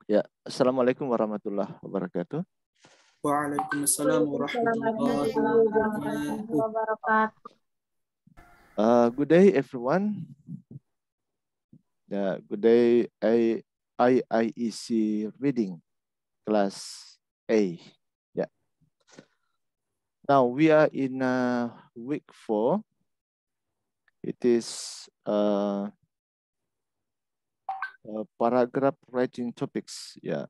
Ya, Assalamualaikum warahmatullahi wabarakatuh. Waalaikumsalam Waalaikumsalam warahmatullahi warahmatullahi wabarakatuh. wabarakatuh. Good day, everyone. Good day, IEC reading class A. Yeah. Now we are in week 4. It is paragraph writing topics. Yeah.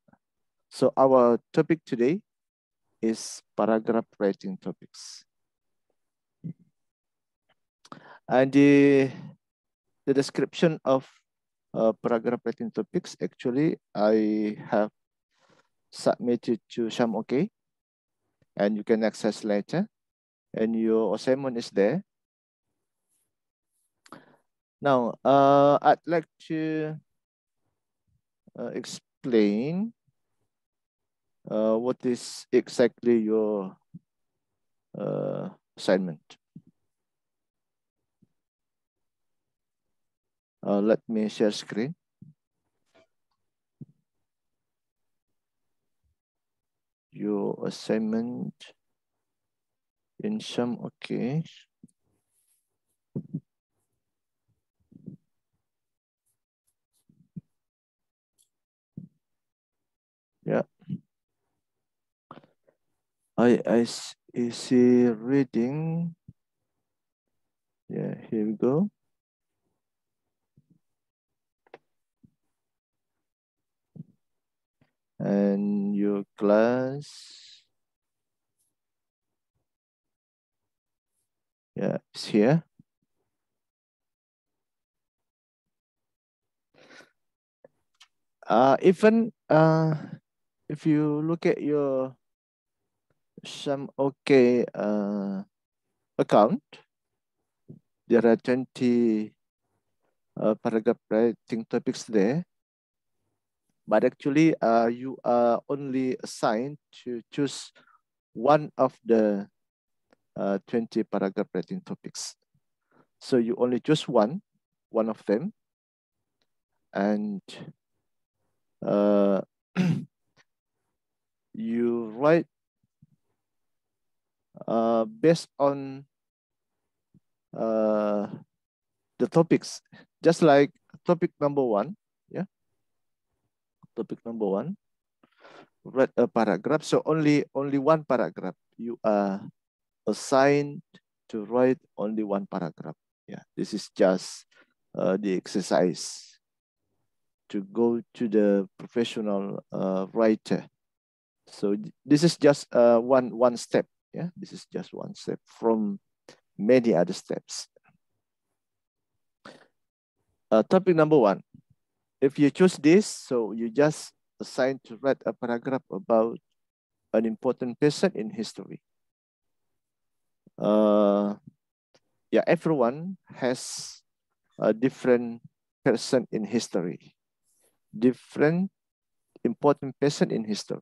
So our topic today is paragraph writing topics. And the description of paragraph writing topics, actually, I have submitted to ShamOK, and you can access later. And your assignment is there. Now, I'd like to explain what is exactly your assignment. Let me share screen. Your assignment in ShamOK. Yeah. I see reading. Yeah, here we go. And your class, yeah, it's here. Even if you look at your ShamOK account, there are 20 paragraph writing topics there. But actually, you are only assigned to choose one of the 20 paragraph writing topics. So you only choose one of them, and you write based on the topics, just like topic number 1. Yeah, topic number 1. Write a paragraph. So only one paragraph. You are assigned to write only one paragraph. Yeah, this is just the exercise to go to the professional writer. So this is just one step. Yeah, this is just one step from many other steps. Topic number 1. If you choose this, so you just assigned to write a paragraph about an important person in history. Yeah, everyone has a different person in history, different important person in history.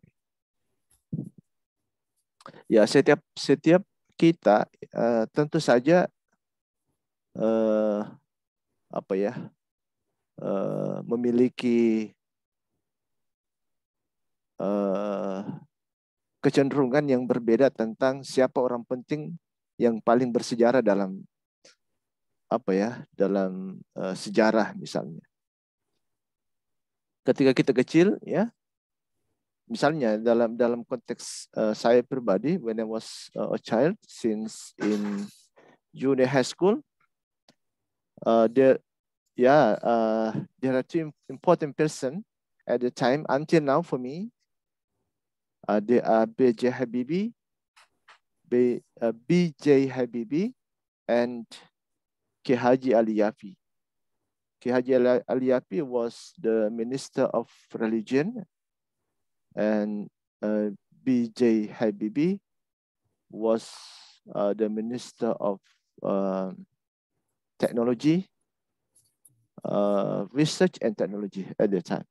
Ya, setiap kita tentu saja apa ya, memiliki kecenderungan yang berbeda tentang siapa orang penting yang paling bersejarah dalam apa ya, dalam sejarah misalnya. Ketika kita kecil, ya, misalnya dalam konteks saya pribadi, when I was a child, since in junior high school, there are two important person at the time until now for me. They are B.J. Habibie, B.J. Habibie, and K. Haji Ali Yafi. K. Haji Ali Yafi was the Minister of Religion, and B.J. Habibie was the Minister of Technology, Research and Technology at the time.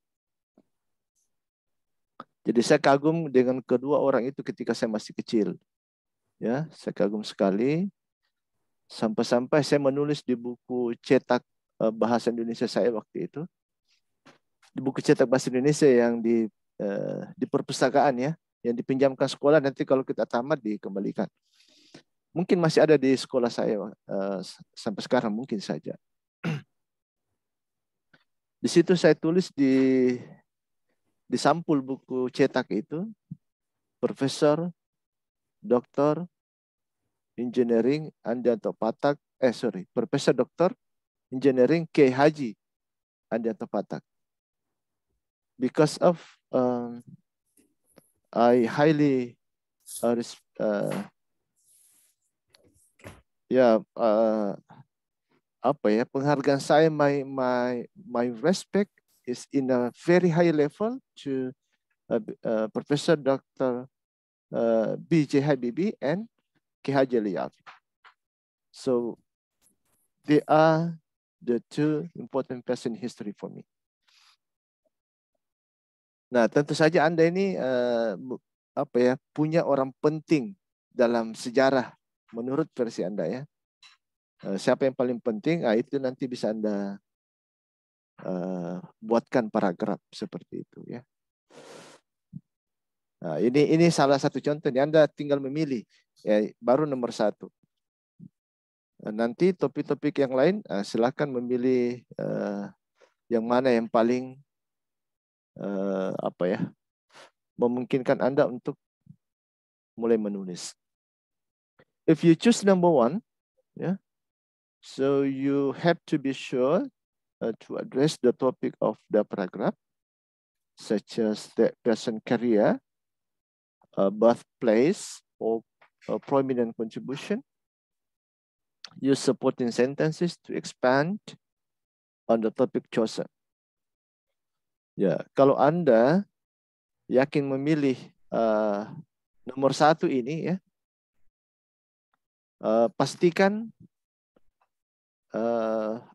Jadi saya kagum dengan kedua orang itu ketika saya masih kecil. Ya, saya kagum sekali. Sampai-sampai saya menulis di buku cetak bahasa Indonesia saya waktu itu. di buku cetak bahasa Indonesia yang di perpustakaan ya, yang dipinjamkan sekolah, nanti kalau kita tamat dikembalikan. Mungkin masih ada di sekolah saya sampai sekarang, mungkin saja. Di situ saya tulis di sampul buku cetak itu, Profesor Dr. Engineering Andianto Patak, Profesor Dr. Engineering K. Haji Andianto Patak. Because of I highly penghargaan saya, my respect is in a very high level to Professor Dr. B.J. Habibie and K. Haji Ali Yafi. So they are the two important person in history for me. Nah, tentu saja Anda ini punya orang penting dalam sejarah menurut versi Anda ya. Siapa yang paling penting? Itu nanti bisa Anda buatkan paragraf seperti itu ya. Nah, ini salah satu contoh. Anda tinggal memilih ya, baru nomor 1. Nanti topik-topik yang lain silakan memilih yang mana yang paling memungkinkan Anda untuk mulai menulis. If you choose number 1, yeah, so you have to be sure to address the topic of the paragraph, such as the person career, birthplace, or prominent contribution. Use supporting sentences to expand on the topic chosen. Ya, kalau Anda yakin memilih nomor 1 ini ya, pastikan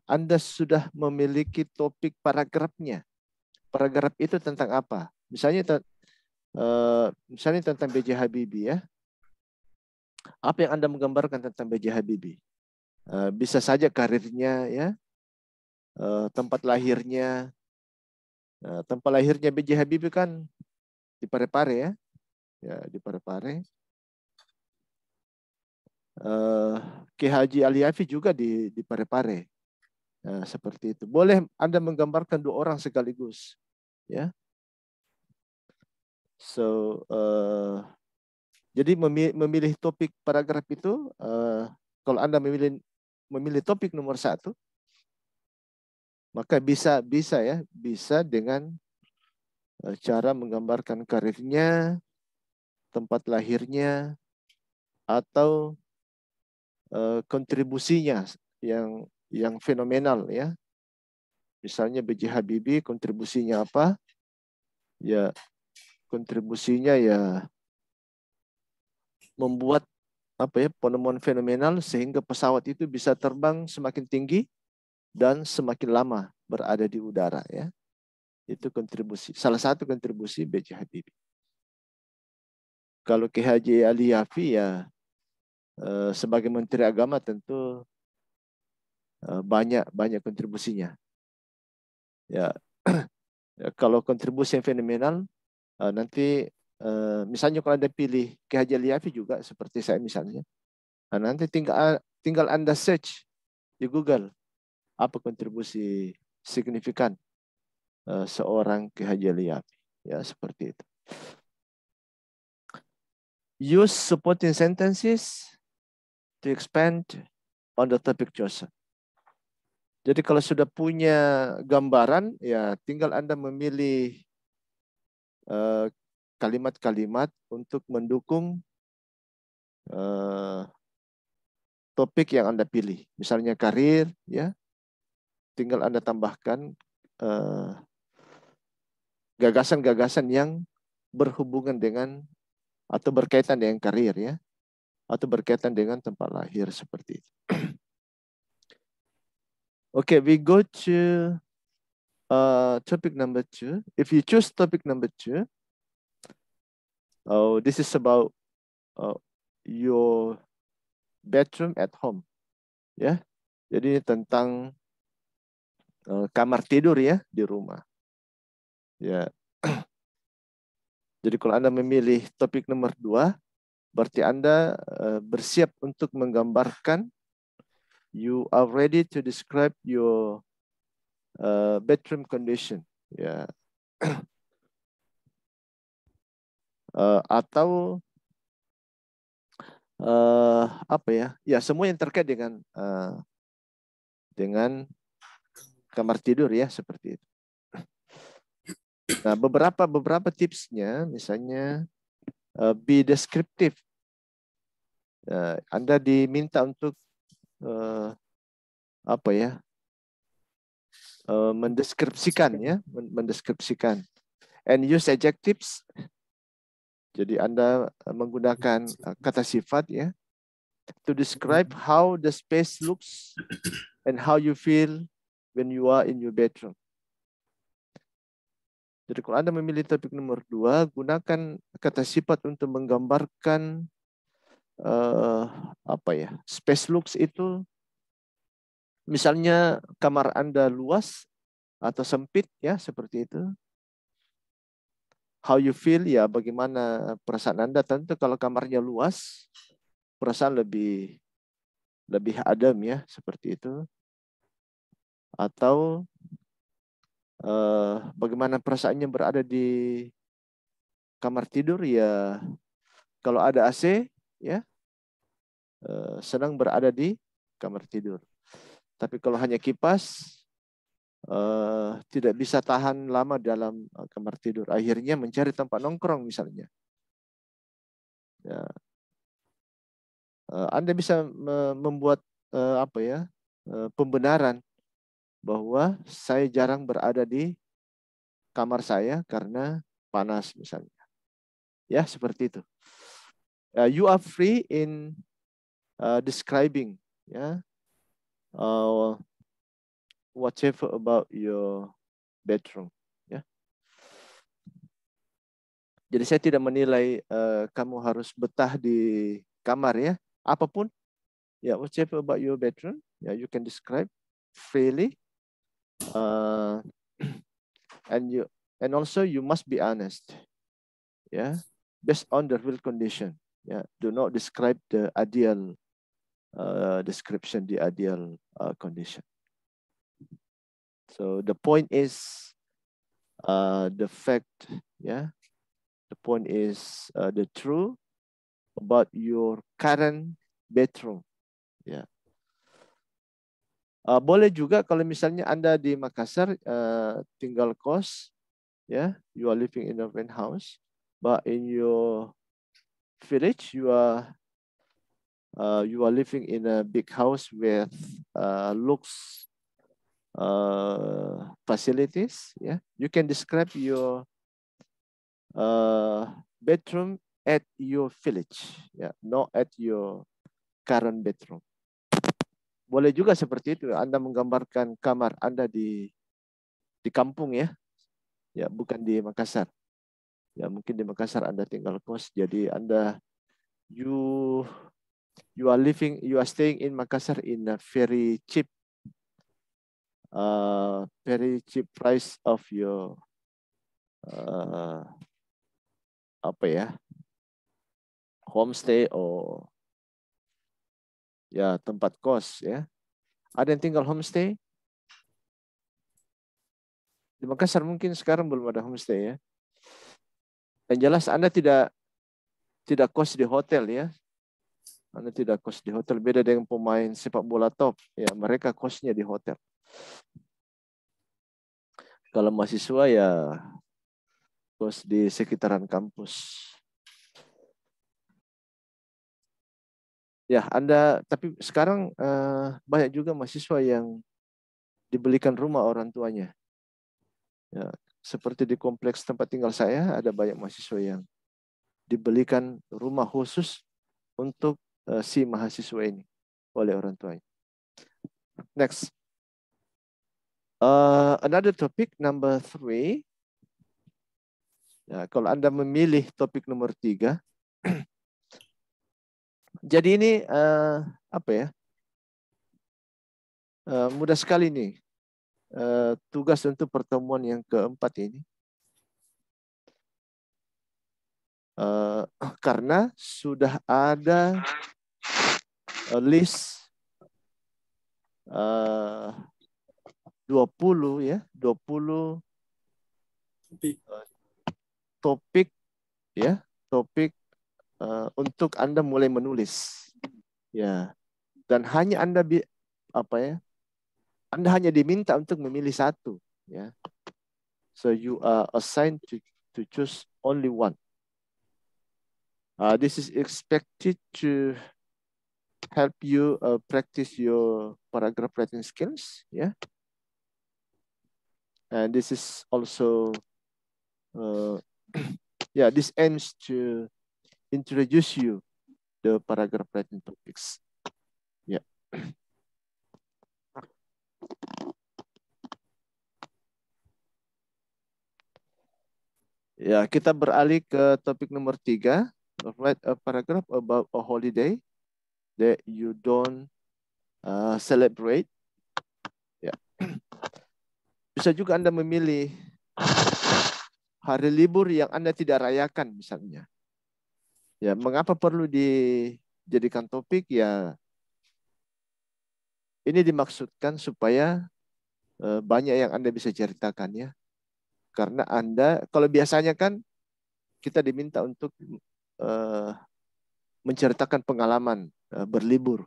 Anda sudah memiliki topik paragrafnya. Paragraf itu tentang apa? Misalnya tentang B.J. Habibie ya. Apa yang Anda menggambarkan tentang B.J. Habibie? Bisa saja karirnya ya, tempat lahirnya. Tempat lahirnya B.J. Habibie kan di Parepare ya. Ya, di Parepare. Ki Haji Ali Yafi juga di Parepare. Seperti itu. Boleh Anda menggambarkan 2 orang sekaligus. Ya. So, jadi memilih topik paragraf itu, kalau Anda memilih topik nomor 1, maka bisa dengan cara menggambarkan karirnya, tempat lahirnya, atau kontribusinya yang fenomenal ya. Misalnya B.J. Habibie kontribusinya apa? Ya, kontribusinya ya membuat penemuan fenomenal sehingga pesawat itu bisa terbang semakin tinggi dan semakin lama berada di udara ya. Itu kontribusi, salah satu kontribusi B.J. Habibie. Kalau Ki Haji Ali Yafi ya sebagai Menteri Agama tentu banyak kontribusinya. Ya, kalau kontribusi yang fenomenal nanti misalnya kalau Anda pilih Ki Haji Ali Yafi juga seperti saya misalnya, nanti tinggal Anda search di Google apa kontribusi signifikan seorang Ki Haji Ali Yafi, ya seperti itu. Use supporting sentences to expand on the topic chosen. Jadi kalau sudah punya gambaran, ya tinggal Anda memilih kalimat-kalimat untuk mendukung topik yang Anda pilih. Misalnya karir, ya, tinggal Anda tambahkan gagasan-gagasan yang berhubungan dengan atau berkaitan dengan karir, ya, atau berkaitan dengan tempat lahir seperti itu. Okay, we go to topic number 2. If you choose topic number 2, this is about your bedroom at home, ya. Jadi ini tentang kamar tidur ya di rumah. Ya. Jadi kalau Anda memilih topik nomor 2, berarti Anda bersiap untuk menggambarkan, you are ready to describe your bedroom condition. Ya. Atau apa ya? Ya, semua yang terkait dengan kamar tidur ya, seperti itu. Nah, beberapa tipsnya, misalnya be descriptive. Anda diminta untuk apa ya? Mendeskripsikan ya, mendeskripsikan. And use adjectives. Jadi Anda menggunakan kata sifat ya, to describe how the space looks and how you feel when you are in your bedroom. Jadi kalau Anda memilih topik nomor 2, gunakan kata sifat untuk menggambarkan apa ya? Space looks itu misalnya kamar Anda luas atau sempit ya, seperti itu. How you feel ya, bagaimana perasaan Anda? Tentu kalau kamarnya luas, perasaan lebih adem ya, seperti itu. Atau bagaimana perasaannya berada di kamar tidur ya, kalau ada AC ya, senang berada di kamar tidur. Tapi kalau hanya kipas, tidak bisa tahan lama dalam kamar tidur. Akhirnya mencari tempat nongkrong misalnya. Ya. Anda bisa membuat apa ya, pembenaran bahwa saya jarang berada di kamar saya karena panas misalnya. Ya, seperti itu. You are free in describing ya, whatever about your bedroom ya. Jadi saya tidak menilai kamu harus betah di kamar ya, apapun ya, whatever about your bedroom ya, you can describe freely, and also you must be honest ya, based on the real condition ya. Do not describe the ideal description, the ideal condition. So the point is the fact ya. The point is the truth about your current bedroom. Ya. Boleh juga kalau misalnya Anda di Makassar tinggal kos, ya, you are living in a rent house, but in your village you are living in a big house with lux facilities. Yeah, you can describe your bedroom at your village, ya, not at your current bedroom. Boleh juga seperti itu. Anda menggambarkan kamar Anda di kampung ya, ya, bukan di Makassar. Ya, mungkin di Makassar Anda tinggal kos, jadi Anda you are staying in Makassar in a very cheap price of your apa ya, homestay or ya tempat kos ya. Ada yang tinggal homestay di Makassar? Mungkin sekarang belum ada homestay ya. Yang jelas Anda tidak kos di hotel ya. Anda tidak kos di hotel, beda dengan pemain sepak bola top ya, mereka kosnya di hotel. Kalau mahasiswa ya kos di sekitaran kampus. Ya, Anda, tapi sekarang banyak juga mahasiswa yang dibelikan rumah orang tuanya. Ya, seperti di kompleks tempat tinggal saya, ada banyak mahasiswa yang dibelikan rumah khusus untuk si mahasiswa ini oleh orang tuanya. Next. Another topic, number 3. Ya, kalau Anda memilih topik nomor 3, jadi ini apa ya? Mudah sekali nih tugas untuk pertemuan yang keempat ini. karena sudah ada list 20 ya, 20 topik ya, topik untuk Anda mulai menulis. Ya. Dan hanya Anda Anda hanya diminta untuk memilih satu, ya. So you are assigned to choose only one. This is expected to help you practice your paragraph writing skills, yeah. And this is also, yeah, this aims to introduce you the paragraph writing topics, yeah. Ya, kita beralih ke topik nomor 3. Write a paragraph about a holiday that you don't celebrate. Ya. Bisa juga Anda memilih hari libur yang Anda tidak rayakan misalnya. Ya, mengapa perlu dijadikan topik? Ya, ini dimaksudkan supaya banyak yang Anda bisa ceritakan ya. Karena Anda, kalau biasanya kan kita diminta untuk menceritakan pengalaman berlibur,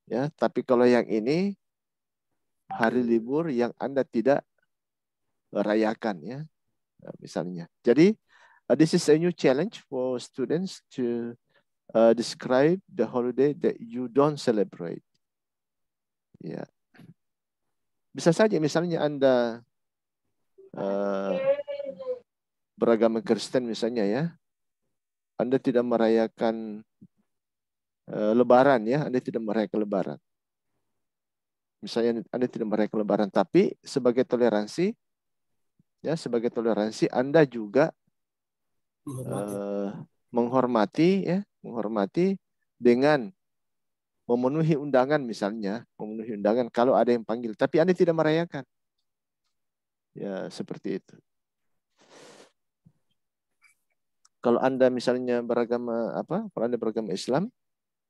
ya. Tapi kalau yang ini hari libur yang Anda tidak rayakan, ya, misalnya. Jadi this is a new challenge for students to describe the holiday that you don't celebrate. Ya, bisa saja misalnya Anda beragama Kristen misalnya ya, Anda tidak merayakan Lebaran ya, Anda tidak merayakan Lebaran. Misalnya Anda tidak merayakan Lebaran, tapi sebagai toleransi, ya, sebagai toleransi Anda juga menghormati, ya, menghormati dengan memenuhi undangan misalnya, memenuhi undangan kalau ada yang panggil, tapi Anda tidak merayakan, ya, seperti itu. Kalau Anda misalnya kalau Anda beragama Islam,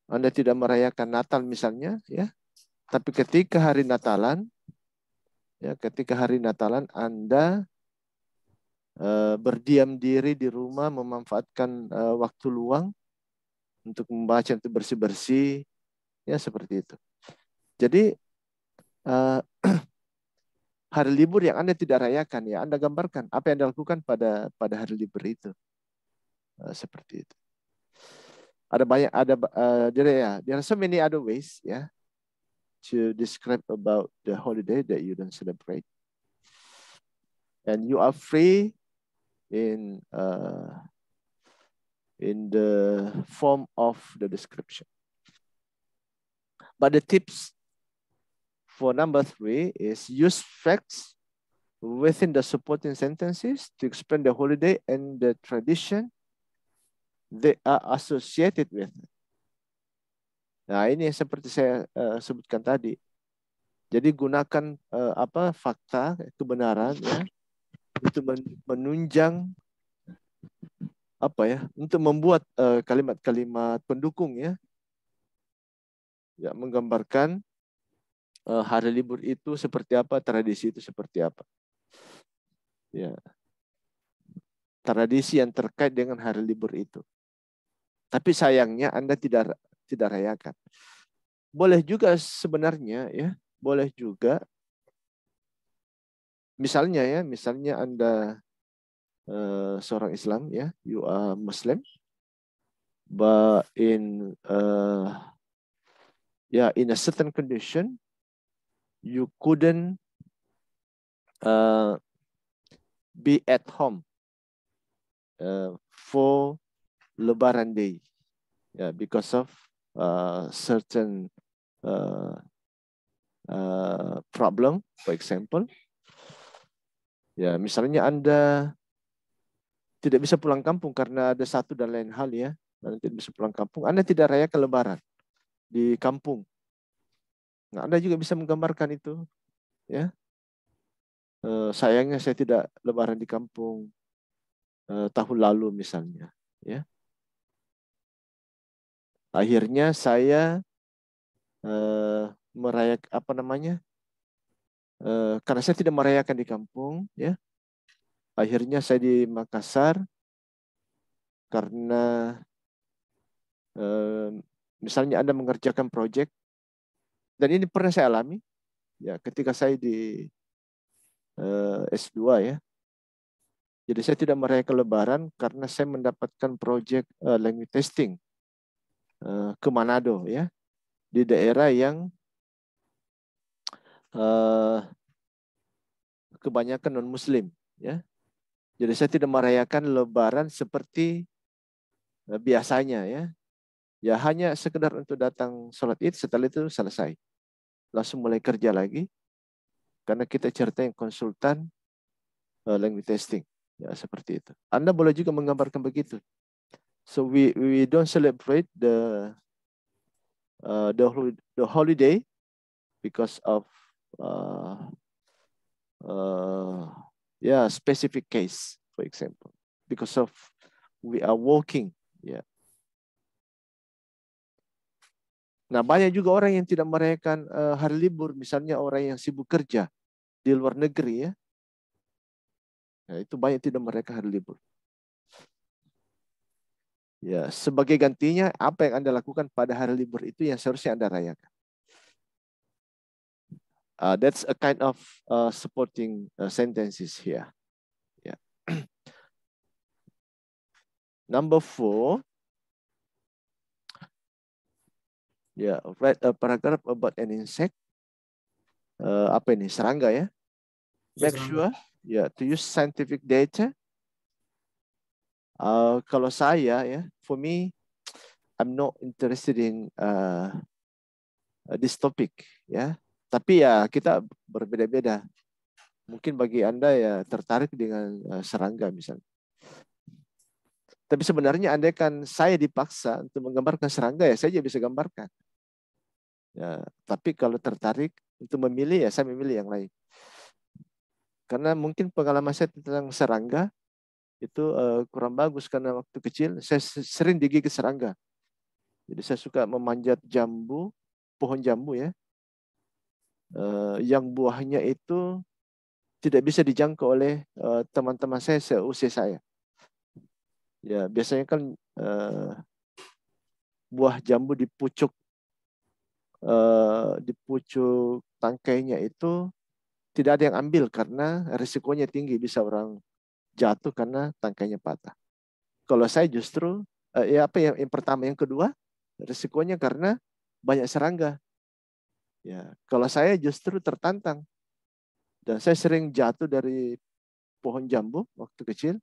Anda tidak merayakan Natal misalnya, ya, tapi ketika hari Natalan, ya, ketika hari Natalan Anda berdiam diri di rumah, memanfaatkan waktu luang untuk membaca, untuk bersih-bersih, ya, seperti itu. Jadi hari libur yang Anda tidak rayakan, ya, Anda gambarkan apa yang Anda lakukan pada hari libur itu, seperti itu. Ada banyak, there are so many other ways, ya, to describe about the holiday that you don't celebrate, and you are free in the form of the description. But the tips for number 3 is use facts within the supporting sentences to explain the holiday and the tradition they are associated with. Nah, ini seperti saya sebutkan tadi. Jadi gunakan fakta, kebenaran, ya, untuk menunjang untuk membuat kalimat-kalimat pendukung, ya, ya, menggambarkan hari libur itu seperti apa, tradisi itu seperti apa. Ya. Tradisi yang terkait dengan hari libur itu. Tapi sayangnya Anda tidak rayakan. Boleh juga sebenarnya, ya, boleh juga. Misalnya Anda seorang Islam, ya, you are Muslim, but in a certain condition you couldn't be at home for Lebaran Day, because of certain problem, for example. Ya, misalnya Anda tidak bisa pulang kampung karena ada satu dan lain hal, ya, Anda tidak bisa pulang kampung, Anda tidak rayakan Lebaran di kampung. Nah, Anda juga bisa menggambarkan itu, ya. Sayangnya saya tidak Lebaran di kampung tahun lalu misalnya, ya. Akhirnya saya merayakan apa namanya? Karena saya tidak merayakan di kampung, ya. Akhirnya saya di Makassar karena misalnya Anda mengerjakan proyek, dan ini pernah saya alami, ya, ketika saya di S2, ya. Jadi saya tidak merayakan Lebaran karena saya mendapatkan proyek language testing ke Manado, ya, di daerah yang kebanyakan non-Muslim, ya. Jadi saya tidak merayakan Lebaran seperti biasanya, ya. Ya hanya sekedar untuk datang sholat Id, setelah itu selesai. Langsung mulai kerja lagi karena kita cerita yang konsultan language testing, ya, seperti itu. Anda boleh juga menggambarkan begitu. So we don't celebrate the holiday because of specific case, for example, because of we are working, ya. Nah, banyak juga orang yang tidak merayakan hari libur, misalnya orang yang sibuk kerja di luar negeri, ya. Nah, itu banyak tidak merayakan hari libur. Ya, sebagai gantinya apa yang Anda lakukan pada hari libur itu yang seharusnya Anda rayakan. That's a kind of supporting sentences here. Yeah. Number 4. Yeah, write a paragraph about an insect. Apa ini? Serangga, ya. Make sure, to use scientific data. Kalau saya, ya, for me, I'm not interested in this topic, ya. Tapi ya kita berbeda-beda. Mungkin bagi Anda ya tertarik dengan serangga misalnya. Tapi sebenarnya andaikan saya dipaksa untuk menggambarkan serangga, ya saya juga bisa gambarkan. Ya, tapi kalau tertarik untuk memilih, ya saya memilih yang lain. Karena mungkin pengalaman saya tentang serangga itu kurang bagus karena waktu kecil saya sering digigit serangga. Jadi saya suka memanjat jambu, pohon jambu, ya, yang buahnya itu tidak bisa dijangkau oleh teman-teman saya seusia saya. Ya, biasanya kan buah jambu di pucuk tangkainya itu tidak ada yang ambil karena risikonya tinggi, bisa orang jatuh karena tangkainya patah. Kalau saya justru yang pertama, yang kedua risikonya karena banyak serangga. Ya, kalau saya justru tertantang dan saya sering jatuh dari pohon jambu waktu kecil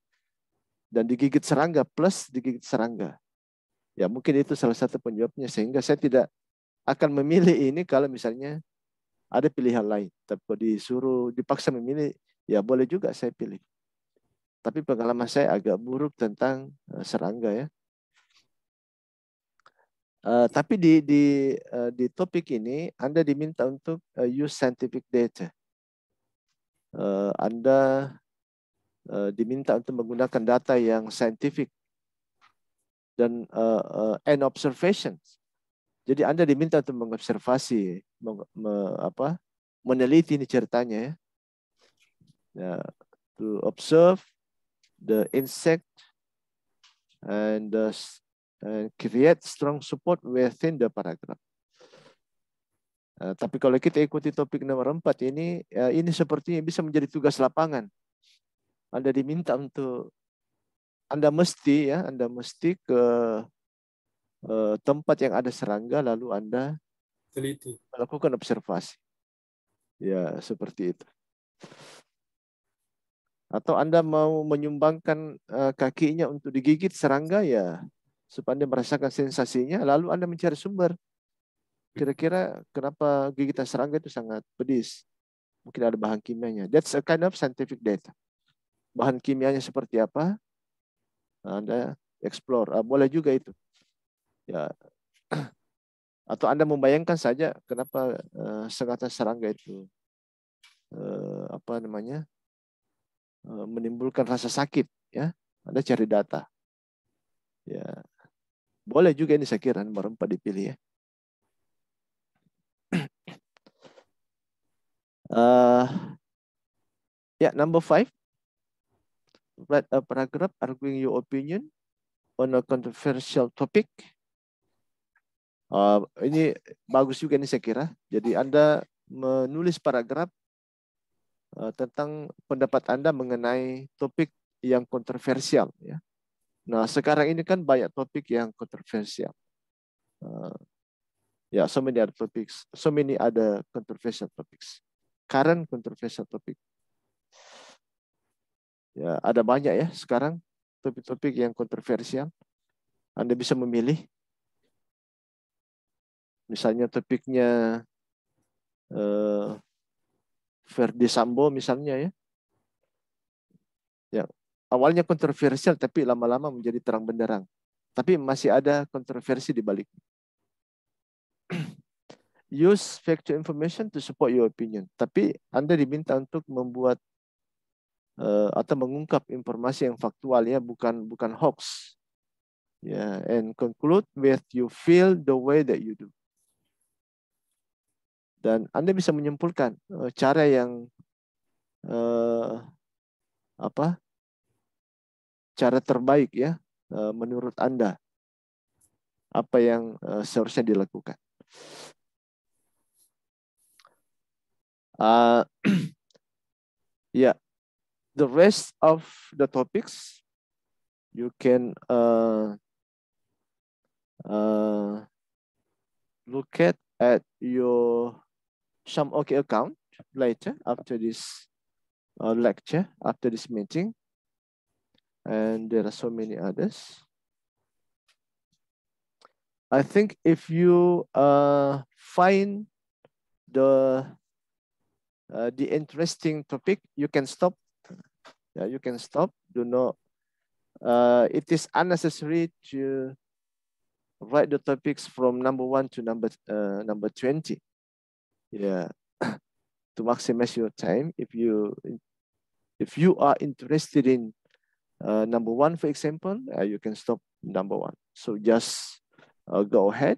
dan digigit serangga plus digigit serangga. Ya, mungkin itu salah satu penyebabnya sehingga saya tidak akan memilih ini kalau misalnya ada pilihan lain. Tapi kalau dipaksa memilih, ya boleh juga saya pilih. Tapi pengalaman saya agak buruk tentang serangga, ya. Tapi di topik ini Anda diminta untuk use scientific data. Anda diminta untuk menggunakan data yang scientific dan and observations. Jadi Anda diminta untuk mengobservasi, meneliti ini ceritanya, ya. Ya, to observe the insect and create strong support within the paragraph. Tapi kalau kita ikuti topik nomor 4 ini sepertinya bisa menjadi tugas lapangan. Anda diminta untuk Anda mesti ke tempat yang ada serangga lalu Anda teliti, melakukan observasi. Ya, seperti itu. Atau Anda mau menyumbangkan kakinya untuk digigit serangga, ya, supaya Anda merasakan sensasinya, lalu Anda mencari sumber. Kira-kira kenapa gigitan serangga itu sangat pedis? Mungkin ada bahan kimianya. That's a kind of scientific data. Bahan kimianya seperti apa? Anda explore. Boleh juga itu. Ya. Atau Anda membayangkan saja kenapa sengatan serangga itu menimbulkan rasa sakit, ya. Anda cari data. Ya. Boleh juga ini saya kira nomor 4 dipilih ya. Number 5. Write a paragraph arguing your opinion on a controversial topic. Ini bagus juga nih saya kira. Jadi Anda menulis paragraf tentang pendapat Anda mengenai topik yang kontroversial ya. Nah, sekarang ini kan banyak topik yang kontroversial. So many other topics, so many other controversial topics. Current controversial topic. Ya, ada banyak ya sekarang topik-topik yang kontroversial. Anda bisa memilih. Misalnya topiknya Verdi Sambo misalnya ya. Ya, awalnya kontroversial tapi lama-lama menjadi terang benderang. Tapi masih ada kontroversi di balik. Use factual information to support your opinion. Tapi Anda diminta untuk membuat atau mengungkap informasi yang faktual ya, bukan hoax. Ya, and conclude with you feel the way that you do. Dan Anda bisa menyimpulkan cara yang cara terbaik ya menurut Anda, apa yang seharusnya dilakukan. The rest of the topics you can look at your Sham OK account later after this lecture, after this meeting. And there are so many others. I think if you find the interesting topic, you can stop. Yeah, you can stop. Do not. It is unnecessary to write the topics from number 1 to number 20. Yeah, to maximize your time. If you are interested in number 1, for example, you can stop number 1. So just go ahead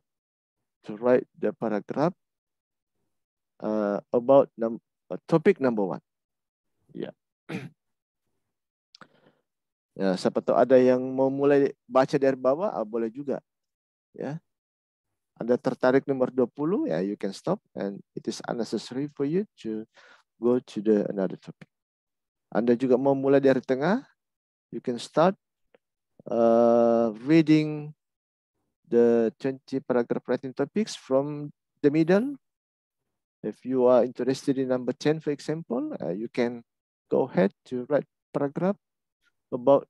to write the paragraph about topic number 1. Ya. Ya, siapa tahu ada yang mau mulai baca dari bawah, boleh juga. Ya. Anda tertarik nomor 20, ya, you can stop, and it is unnecessary for you to go to another topic. Anda juga mau mulai dari tengah, you can start reading the 20 paragraph writing topics from the middle. If you are interested in number 10, for example, you can go ahead to write paragraph about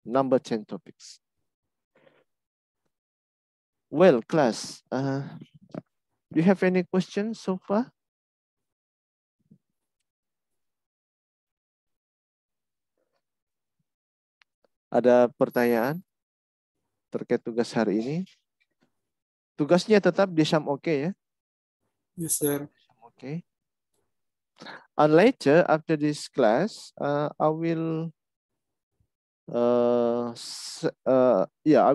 number 10 topics. Well, class, do you have any questions so far? Ada pertanyaan terkait tugas hari ini? Tugasnya tetap di Sham OK ya? Yes, sir. Okay. And later, after this class, I will I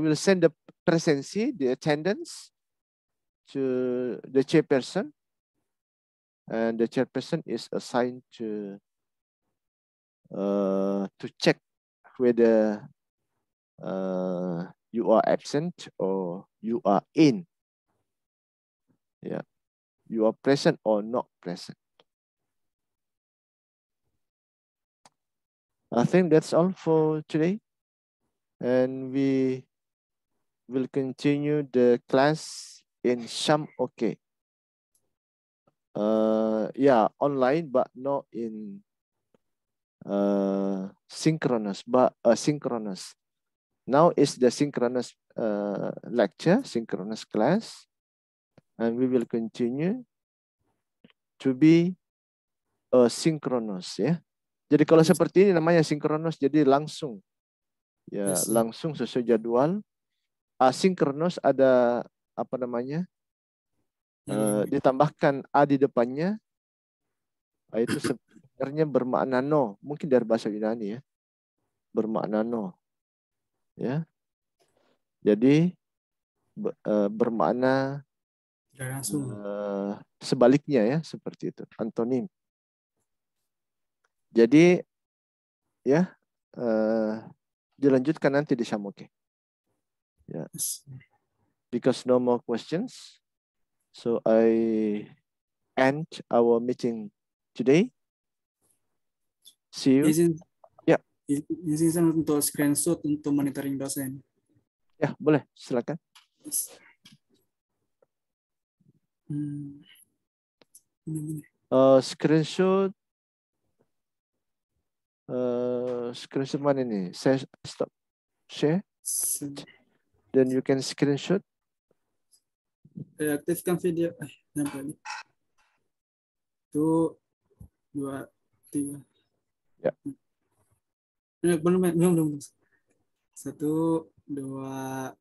will send the presency, the attendance, to the chairperson, and the chairperson is assigned to check whether you are absent or you are in. Yeah, you are present or not present. I think that's all for today, and we will continue the class in Sham OK. Online, but not in synchronous, but asynchronous. Now is the synchronous lecture, synchronous class, and we will continue to be asynchronous ya. Jadi kalau seperti ini namanya sinkronos, jadi langsung ya, yes, langsung sesuai jadwal. Asinkronos ada apa namanya? Ditambahkan a di depannya, itu sebenarnya bermakna no, mungkin dari bahasa Yunani ya, bermakna no, ya. Jadi bermakna Tidak langsung. sebaliknya ya, seperti itu. Antonim. Jadi ya dilanjutkan nanti di Samoke. Ya. Yes. Because no more questions, so I end our meeting today. See you. Izin, Ya. izin saya untuk screenshot untuk monitoring dosen. Ya, boleh. Silakan. Yes. Ini. Screenshot. Screenshot mana ini? Saya stop. Share. Then you can screenshot. Aktifkan video. Sampai ini. 1, 2, 3. Ya. Belum. 1, 2,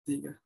3.